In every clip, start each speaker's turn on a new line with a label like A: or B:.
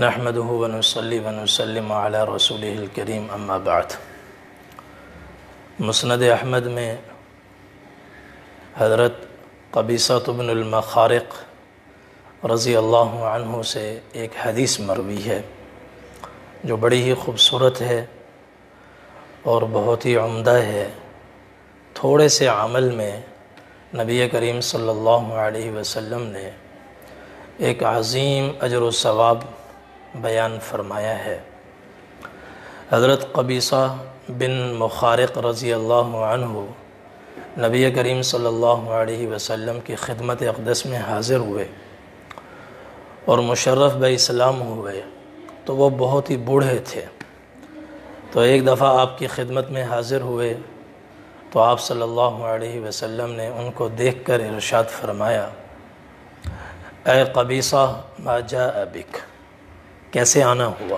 A: نحمده ونصلي ونسلم على رسوله الكريم اما بعد۔ مسند احمد میں حضرت قبیصہ بن المخارق رضی اللہ عنہ سے ایک حدیث مروی ہے جو بڑی ہی خوبصورت ہے اور بہت ہی عمدہ ہے۔ تھوڑے سے عمل میں نبی کریم صلی اللہ علیہ وسلم نے ایک عظیم اجر و ثواب بیان فرمایا ہے۔ حضرت قبیصہ بن مخارق رضی اللہ عنہ نبی کریم صلی اللہ علیہ وسلم کی خدمت اقدس میں حاضر ہوئے اور مشرف بہ اسلام ہوئے، تو وہ بہت ہی بوڑھے تھے۔ تو ایک دفعہ آپ کی خدمت میں حاضر ہوئے تو آپ صلی اللہ علیہ وسلم نے ان کو دیکھ کر ارشاد فرمایا، اے قبیصہ ما جاء بک، کیسے آنا ہوا؟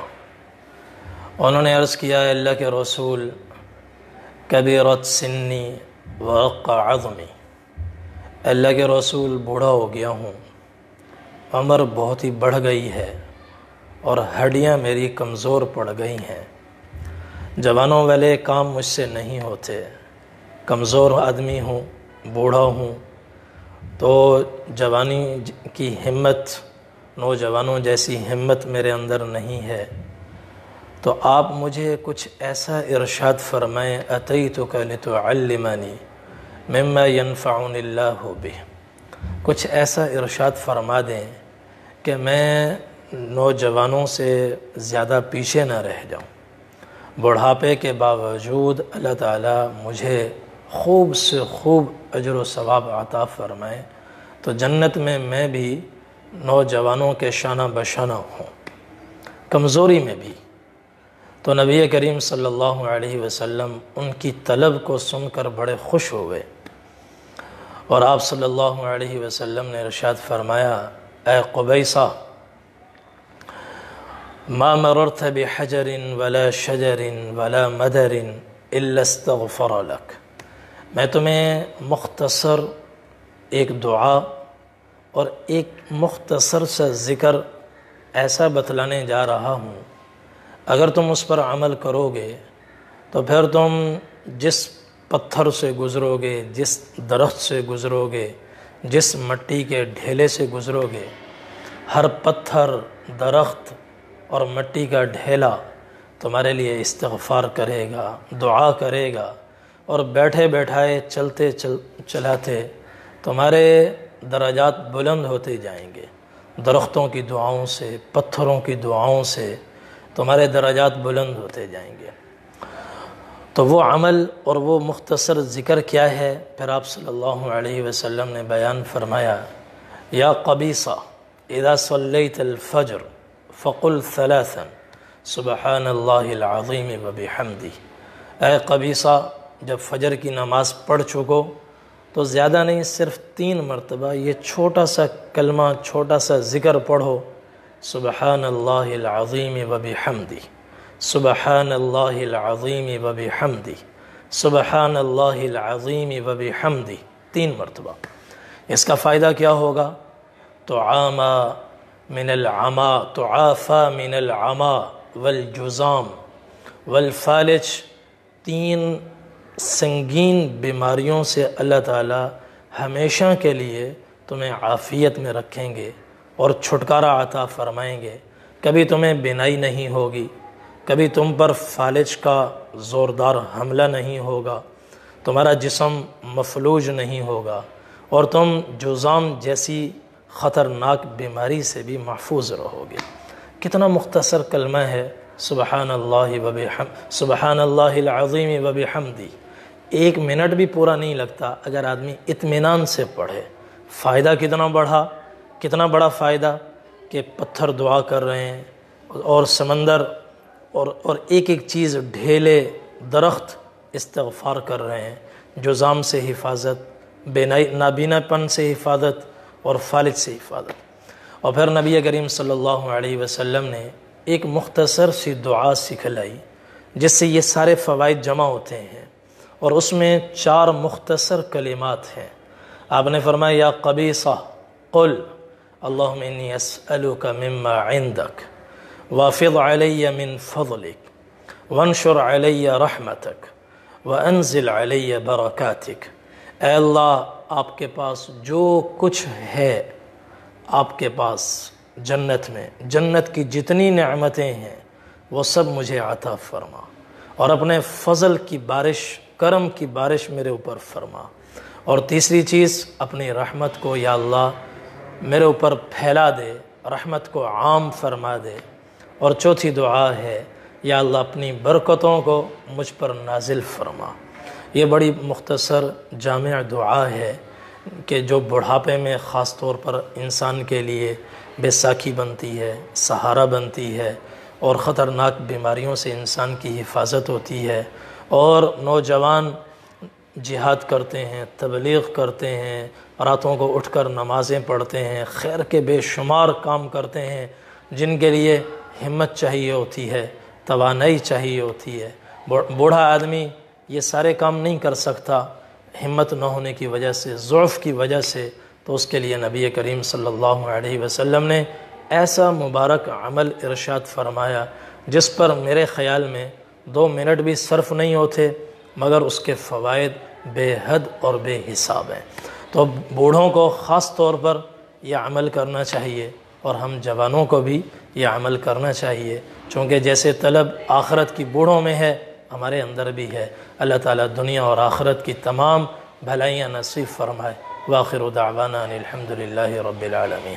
A: انہوں نے عرض کیا، اے اللہ کے رسول، کبیرت سنی ورق عظمی، اللہ کے رسول بوڑھا ہو گیا ہوں، عمر بہت ہی بڑھ گئی ہے اور ہڈیاں میری کمزور پڑ گئی ہیں، جوانوں والے کام مجھ سے نہیں ہوتے، کمزور آدمی ہوں، بوڑھا ہوں، تو جوانی کی ہمت، نوجوانوں جیسی ہمت میرے اندر نہیں ہے، تو آپ مجھے کچھ ایسا ارشاد فرمائیں، اتیتک لتعلمنی مما ینفعنی اللہ بہ، کچھ ایسا ارشاد فرما دیں کہ میں نوجوانوں سے زیادہ پیچھے نہ رہ جاؤں، بڑھاپے کے باوجود اللہ تعالیٰ مجھے خوب سے خوب اجر و ثواب عطا فرمائیں، تو جنت میں بھی نوجوانوں کے شانہ بشانہ ہوں، کمزوری میں بھی۔ تو نبی کریم صلی اللہ علیہ وسلم ان کی طلب کو سن کر بڑے خوش ہوئے اور آپ صلی اللہ علیہ وسلم نے ارشاد فرمایا، اے قبیصہ، ما مررت بحجر ولا شجر ولا مدر الا استغفر لك، میں تمہیں مختصر ایک دعا اور ایک مختصر سا ذکر ایسا بتلانے جا رہا ہوں، اگر تم اس پر عمل کرو گے تو پھر تم جس پتھر سے گزرو گے، جس درخت سے گزرو گے، جس مٹی کے ڈھیلے سے گزرو گے، ہر پتھر، درخت اور مٹی کا ڈھیلا تمہارے لیے استغفار کرے گا، دعا کرے گا، اور بیٹھے بیٹھائے چلتے چلاتے تمہارے درجات بلند ہوتے جائیں گے، درختوں کی دعاؤں سے، پتھروں کی دعاؤں سے تمہارے درجات بلند ہوتے جائیں گے۔ تو وہ عمل اور وہ مختصر ذکر کیا ہے؟ پھر آپ صلی اللہ علیہ وسلم نے بیان فرمایا، یا قبیصہ اذا صلیت الفجر فقل ثلاثا سبحان اللہ العظیم وبحمدہ، اے قبیصہ، جب فجر کی نماز پڑھ چکو تو زیادہ نہیں، صرف 3 مرتبہ یہ چھوٹا سا کلمہ، چھوٹا سا ذکر پڑھو، سبحان اللہ العظیم وبحمدہ، سبحان اللہ العظیم وبحمدہ، سبحان اللہ العظیم وبحمدہ، 3 مرتبہ۔ اس کا فائدہ کیا ہوگا؟ تعامى من العمى، تعافى من العمى والجذام والفالج، 3 سنگین بیماریوں سے اللہ تعالیٰ ہمیشہ کے لیے تمہیں عافیت میں رکھیں گے اور چھٹکارا عطا فرمائیں گے۔ کبھی تمہیں بینائی نہیں ہوگی، کبھی تم پر فالج کا زوردار حملہ نہیں ہوگا، تمہارا جسم مفلوج نہیں ہوگا، اور تم جذام جیسی خطرناک بیماری سے بھی محفوظ رہو گے۔ کتنا مختصر کلمہ ہے، سبحان اللہ العظیم وبحمدہ، 1 منٹ بھی پورا نہیں لگتا اگر آدمی اطمینان سے پڑھے۔ فائدہ کتنا بڑھا، کتنا بڑا فائدہ کہ پتھر دعا کر رہے ہیں اور سمندر اور ایک ایک چیز، ڈھیلے، درخت استغفار کر رہے ہیں، جذام سے حفاظت، نابینا پن سے حفاظت اور فالج سے حفاظت۔ اور پھر نبی کریم صلی اللہ علیہ وسلم نے ایک مختصر سی دعا سکھلائی جس سے یہ سارے فوائد جمع ہوتے ہیں، اور اس میں 4 مختصر کلمات ہیں۔ آپ نے فرمایا، یا قبیصہ قل اللہم انی اسألک مما عندک وافض علی من فضلک وانشر علی رحمتک وانزل علی برکاتک۔ اے اللہ، آپ کے پاس جو کچھ ہے، آپ کے پاس جنت میں، جنت کی جتنی نعمتیں ہیں وہ سب مجھے عطا فرما، اور اپنے فضل کی بارش، کرم کی بارش میرے اوپر فرما۔ اور تیسری چیز، اپنی رحمت کو یا اللہ میرے اوپر پھیلا دے، رحمت کو عام فرما دے۔ اور چوتھی دعا ہے، یا اللہ اپنی برکتوں کو مجھ پر نازل فرما۔ یہ بڑی مختصر جامع دعا ہے کہ جو بڑھاپے میں خاص طور پر انسان کے لیے بیساکھی بنتی ہے، سہارا بنتی ہے، اور خطرناک بیماریوں سے انسان کی حفاظت ہوتی ہے۔ اور نوجوان جہاد کرتے ہیں، تبلیغ کرتے ہیں، راتوں کو اٹھ کر نمازیں پڑھتے ہیں، خیر کے بے شمار کام کرتے ہیں، جن کے لیے ہمت چاہیے ہوتی ہے، توانائی چاہیے ہوتی ہے۔ بوڑھا آدمی یہ سارے کام نہیں کر سکتا ہمت نہ ہونے کی وجہ سے، ضعف کی وجہ سے، تو اس کے لیے نبی کریم صلی اللہ علیہ وسلم نے ایسا مبارک عمل ارشاد فرمایا جس پر میرے خیال میں 2 منٹ بھی صرف نہیں ہوتے، مگر اس کے فوائد بے حد اور بے حساب ہیں۔ تو بوڑھوں کو خاص طور پر یہ عمل کرنا چاہیے، اور ہم جوانوں کو بھی یہ عمل کرنا چاہیے، چونکہ جیسے طلب آخرت کی بوڑھوں میں ہے، ہمارے اندر بھی ہے۔ اللہ تعالیٰ دنیا اور آخرت کی تمام بھلائیاں نصیب فرمائے۔ وآخر دعوانا ان الحمد للہ رب العالمین۔